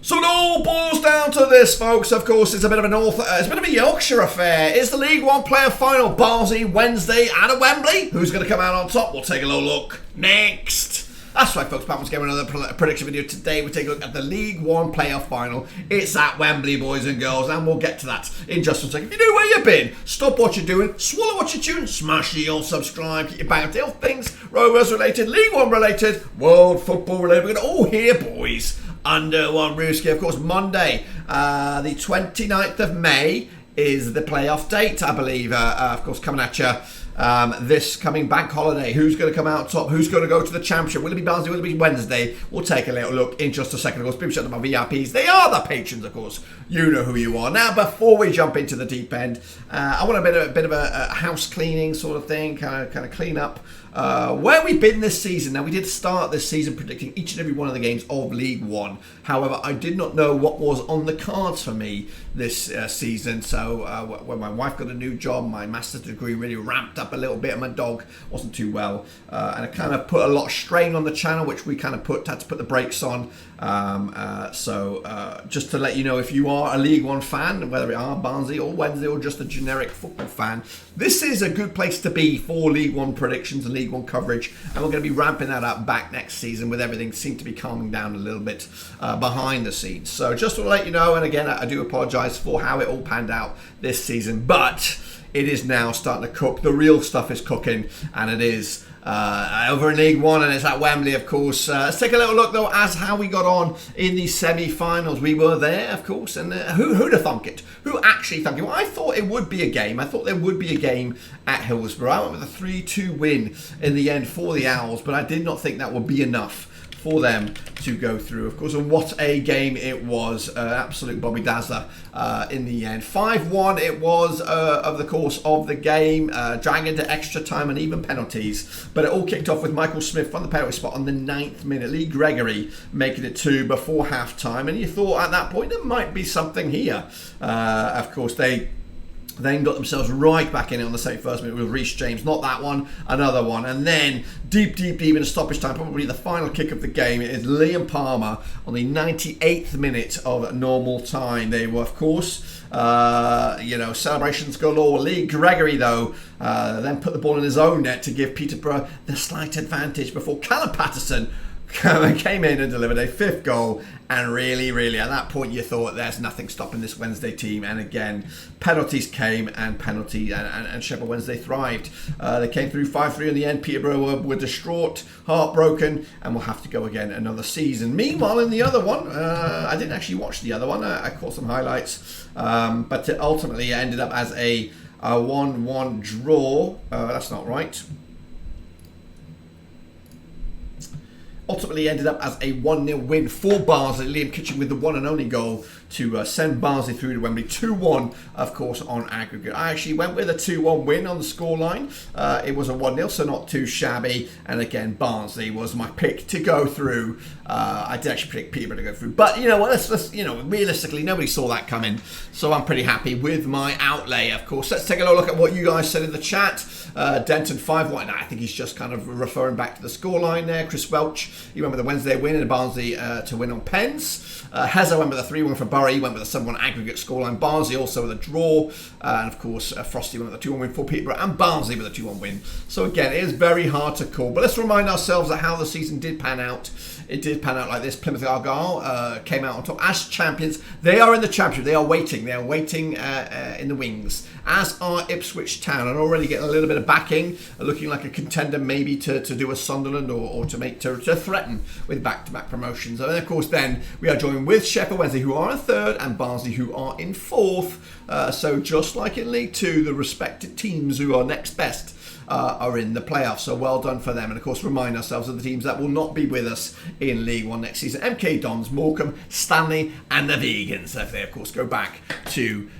So it all boils down to this, folks. Of course, it's a bit of a Yorkshire affair. It's the League One playoff final. Barnsley, Wednesday, and at Wembley. Who's going to come out on top? We'll take a little look next. That's right, folks. Pat was giving another prediction video today. We take a look at the League One playoff final. It's at Wembley, boys and girls, and we'll get to that in just a second. If you know where you've been, stop what you're doing, swallow what you're chewing, smash the old subscribe, get your bang of all things Rovers related, League One related, world football related. We're going to all hear, boys, under one roof. Of course, Monday, the 29th of May is the playoff date, I believe. Of course, coming at you. This coming bank holiday. Who's going to come out top? Who's going to go to the championship? Will it be Barnsley? Will it be Wednesday? We'll take a little look in just a second. Of course, people shout about VIPs. They are the patrons, of course. You know who you are. Now, before we jump into the deep end, I want a bit of a house cleaning sort of thing, kind of clean up where we've been this season. Now, we did start this season predicting each and every one of the games of League One. However, I did not know what was on the cards for me this season. So when my wife got a new job, my master's degree really ramped up a little bit, and my dog wasn't too well, and it kind of put a lot of strain on the channel, which we kind of had to put the brakes on. So just to let you know, if you are a League One fan, whether it are Barnsley or Wednesday or just a generic football fan, this is a good place to be for League One predictions and League One coverage, and we're going to be ramping that up back next season with everything seem to be calming down a little bit behind the scenes. So just to let you know, and again, I do apologise for how it all panned out this season, but it is now starting to cook. The real stuff is cooking, and it is over in League One, and it's at Wembley, of course. Let's take a little look, though, as how we got on in the semi-finals. We were there, of course, and who'd have thunk it? Who actually thunk it? Well, I thought it would be a game. I thought there would be a game at Hillsborough. I went with a 3-2 win in the end for the Owls, but I did not think that would be enough for them to go through, of course, and what a game it was. Absolute Bobby Dazzler in the end. 5-1 it was of the course of the game, dragging into extra time and even penalties, but it all kicked off with Michael Smith from the penalty spot on the 9th minute. Lee Gregory making it 2 before half time, and you thought at that point there might be something here. Of course, they then got themselves right back in it on the 71st minute with Reece James. Not that one, another one. And then deep in stoppage time, probably the final kick of the game, it is Liam Palmer on the 98th minute of normal time. They were, of course, celebrations galore. Lee Gregory, though, then put the ball in his own net to give Peterborough the slight advantage before Callum Patterson came in and delivered a 5th goal, and really at that point you thought there's nothing stopping this Wednesday team, and again penalties came, and Sheffield Wednesday thrived. They came through 5-3 in the end. Peterborough were distraught, heartbroken, and will have to go again another season. Meanwhile, in the other one, I didn't actually watch the other one. I caught some highlights, but it ultimately ended up as a 1-1 draw. That's not right. Ultimately ended up as a 1-0 win for Barnsley. Liam Kitchen with the one and only goal to send Barnsley through to Wembley. 2-1, of course, on aggregate. I actually went with a 2-1 win on the scoreline. It was a 1-0, so not too shabby. And again, Barnsley was my pick to go through. I did actually predict Peterborough to go through. But, you know what, let's realistically, nobody saw that coming. So I'm pretty happy with my outlay, of course. Let's take a look at what you guys said in the chat. Denton 5-1. I think he's just kind of referring back to the scoreline there. Chris Welch, he went with a Wednesday win and Barnsley to win on pens. Hezza went with a 3-1 for Bury. He went with a 7-1 aggregate scoreline. Barnsley also with a draw. And of course, Frosty went with a 2-1 win for Peterborough, and Barnsley with a 2-1 win. So again, it is very hard to call. But let's remind ourselves of how the season did pan out. It did pan out like this. Plymouth Argyle came out on top as champions. They are in the championship. They are waiting. They are waiting in the wings, as are Ipswich Town, and already getting a little bit of backing, looking like a contender maybe to do a Sunderland or to threaten with back-to-back promotions. And of course, then we are joined with Sheffield Wednesday, who are in 3rd, and Barnsley, who are in 4th. So just like in League Two, the respected teams who are next best are in the playoffs, so well done for them. And of course, remind ourselves of the teams that will not be with us in League One next season: MK Dons, Morecambe, Stanley, and the Vegans. So if they of course go back to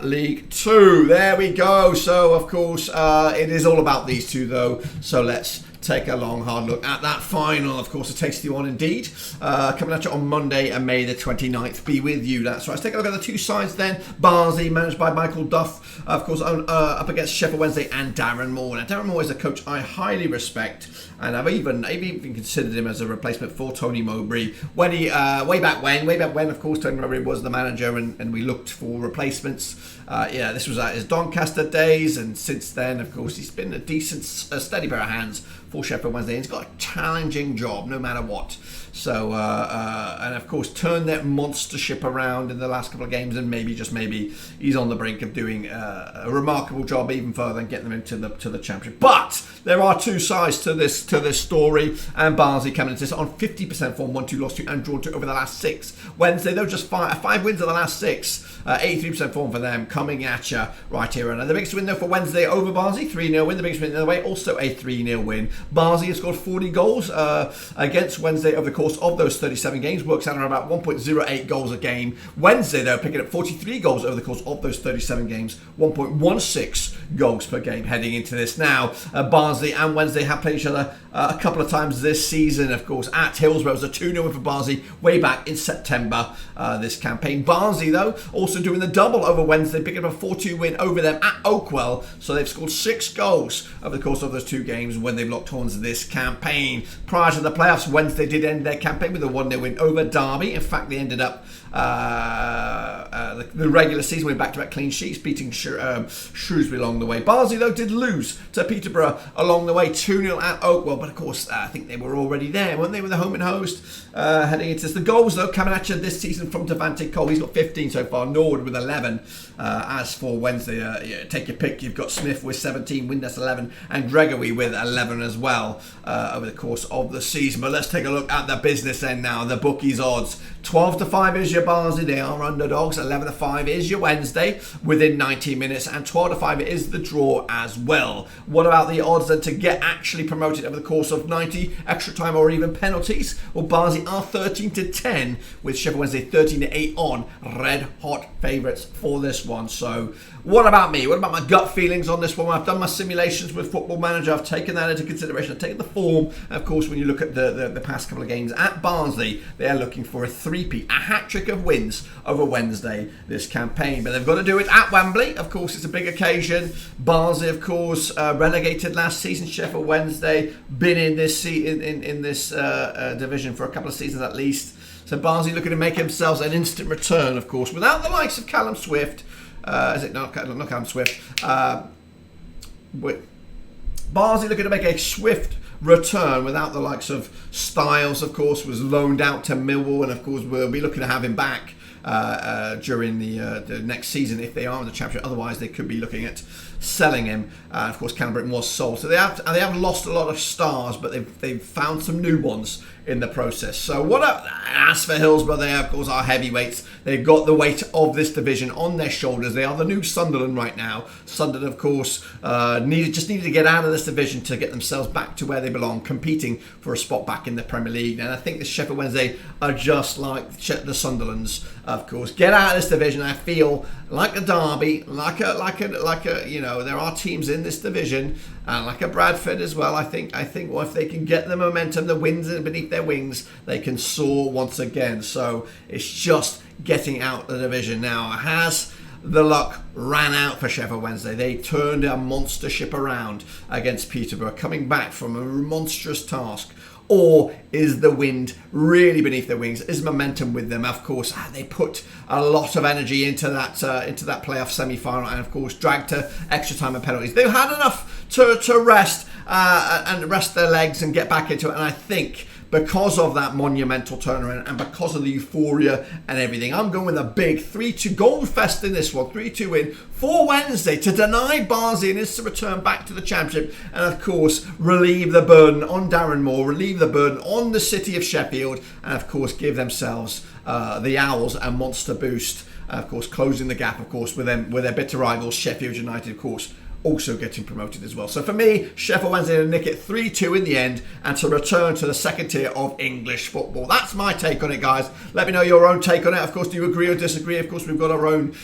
League Two. There we go. So of course, it is all about these two, though. So let's take a long, hard look at that final. Of course, a tasty one indeed. Coming at you on Monday, May the 29th. Be with you. That's right. Let's take a look at the two sides then. Barnsley, managed by Michael Duff, of course, up against Sheffield Wednesday and Darren Moore. Now, Darren Moore is a coach I highly respect, and I've even considered him as a replacement for Tony Mowbray. When he way back when, of course, Tony Mowbray was the manager, and we looked for replacements. This was at his Doncaster days, and since then, of course, he's been a decent, steady pair of hands for Sheffield Wednesday. He's got a challenging job, no matter what. So, and of course, turned that monster ship around in the last couple of games, and maybe, just maybe, he's on the brink of doing a remarkable job even further and getting them into the championship. But there are two sides to this story, and Barnsley coming into this on 50% form, 1-2 lost to and drawn to over the last 6. Wednesday, though, just five wins of the last 6. 83% form for them, coming at you right here. And the biggest win, though, for Wednesday over Barnsley, 3-0 win. The biggest win the other way, also a 3-0 win. Barnsley has scored 40 goals against Wednesday over the course of those 37 games. Works out around about 1.08 goals a game. Wednesday, though, picking up 43 goals over the course of those 37 games. 1.16 goals per game heading into this. Now, Barnsley and Wednesday have played each other a couple of times this season, of course, at Hillsborough. It was a 2-0 win for Barnsley way back in September this campaign. Barnsley, though, also doing the double over Wednesday, picking up a 4-2 win over them at Oakwell. So they've scored 6 goals over the course of those 2 games when they've locked horns this campaign. Prior to the playoffs, Wednesday did end their campaign with a 1-0 win over Derby. In fact, they ended up the regular season with back-to-back clean sheets, beating Shrewsbury along the way. Barnsley, though, did lose to Peterborough along the way, 2-0 at Oakwell. But of course, I think they were already there, weren't they, with the home and host heading into this. The goals, though, coming at you this season from Devante Cole. He's got 15 so far. Norwood with 11. As for Wednesday, take your pick. You've got Smith with 17, Windass 11, and Gregory with 11 as well over the course of the season. But let's take a look at the business end now. The bookies odds. 12-5 is your Barnsley. They are underdogs. 11-5 is your Wednesday within 90 minutes, and 12-5 is the draw as well. What about the odds then to get actually promoted over the course of 90, extra time, or even penalties? Well, Barnsley are 13-10 with Sheffield Wednesday 13-8 on. Red hot favourites for this one. So what about me? What about my gut feelings on this one? I've done my simulations with Football Manager. I've taken that into consideration. I've taken the form. And of course, when you look at the past couple of games at Barnsley, they are looking for a three-peat, a hat-trick of wins over Wednesday this campaign. But they've got to do it at Wembley. Of course, it's a big occasion. Barnsley, of course, relegated last season. Sheffield Wednesday been in this division for a couple of seasons at least. So Barnsley looking to make themselves an instant return, of course, without the likes of Callum Swift. Is it not Callum Swift? Barnsley looking to make a swift return without the likes of Styles, of course, was loaned out to Millwall, and of course we'll be looking to have him back during the next season if they are in the championship. Otherwise, they could be looking at selling him. Of course, Callum Britton was sold, so they have lost a lot of stars, but they've found some new ones in the process. So as for Hillsborough, they of course are heavyweights. They've got the weight of this division on their shoulders. They are the new Sunderland right now. Sunderland, of course, needed to get out of this division to get themselves back to where they belong, competing for a spot back in the Premier League. And I think the Sheffield Wednesday are just like the Sunderlands, of course. Get out of this division. I feel like a Derby, like a there are teams in this division, like a Bradford as well. I think well, if they can get the momentum, the winds beneath their wings, they can soar once again. So it's just getting out the division now. Has the luck ran out for Sheffield Wednesday? They turned a monster ship around against Peterborough, coming back from a monstrous task. Or is the wind really beneath their wings? Is momentum with them? Of course, they put a lot of energy into that playoff semi-final, and of course dragged to extra time and penalties. They've had enough to rest and rest their legs and get back into it. And I think because of that monumental turnaround and because of the euphoria and everything, I'm going with a big 3-2 goal fest in this one. 3-2 win for Wednesday to deny Barnsley an instant return back to the championship, and of course relieve the burden on Darren Moore, relieve the burden on the city of Sheffield, and of course give themselves the Owls a monster boost. Of course, closing the gap, of course, with their bitter rivals Sheffield United, of course, also getting promoted as well. So for me, Sheffield Wednesday to nick it 3-2 in the end and to return to the second tier of English football. That's my take on it, guys. Let me know your own take on it. Of course, do you agree or disagree? Of course, we've got our own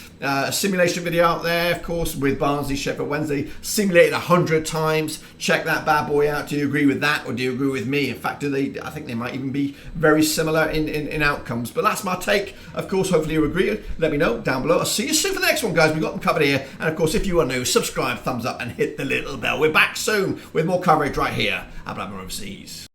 simulation video out there, of course, with Barnsley, Sheffield Wednesday, simulated 100 times. Check that bad boy out. Do you agree with that, or do you agree with me? In fact, I think they might even be very similar in outcomes. But that's my take. Of course, hopefully you agree. Let me know down below. I'll see you soon for the next one, guys. We've got them covered here. And of course, if you are new, subscribe, thumbs up, and hit the little bell. We're back soon with more coverage right here at Blackburn Overseas.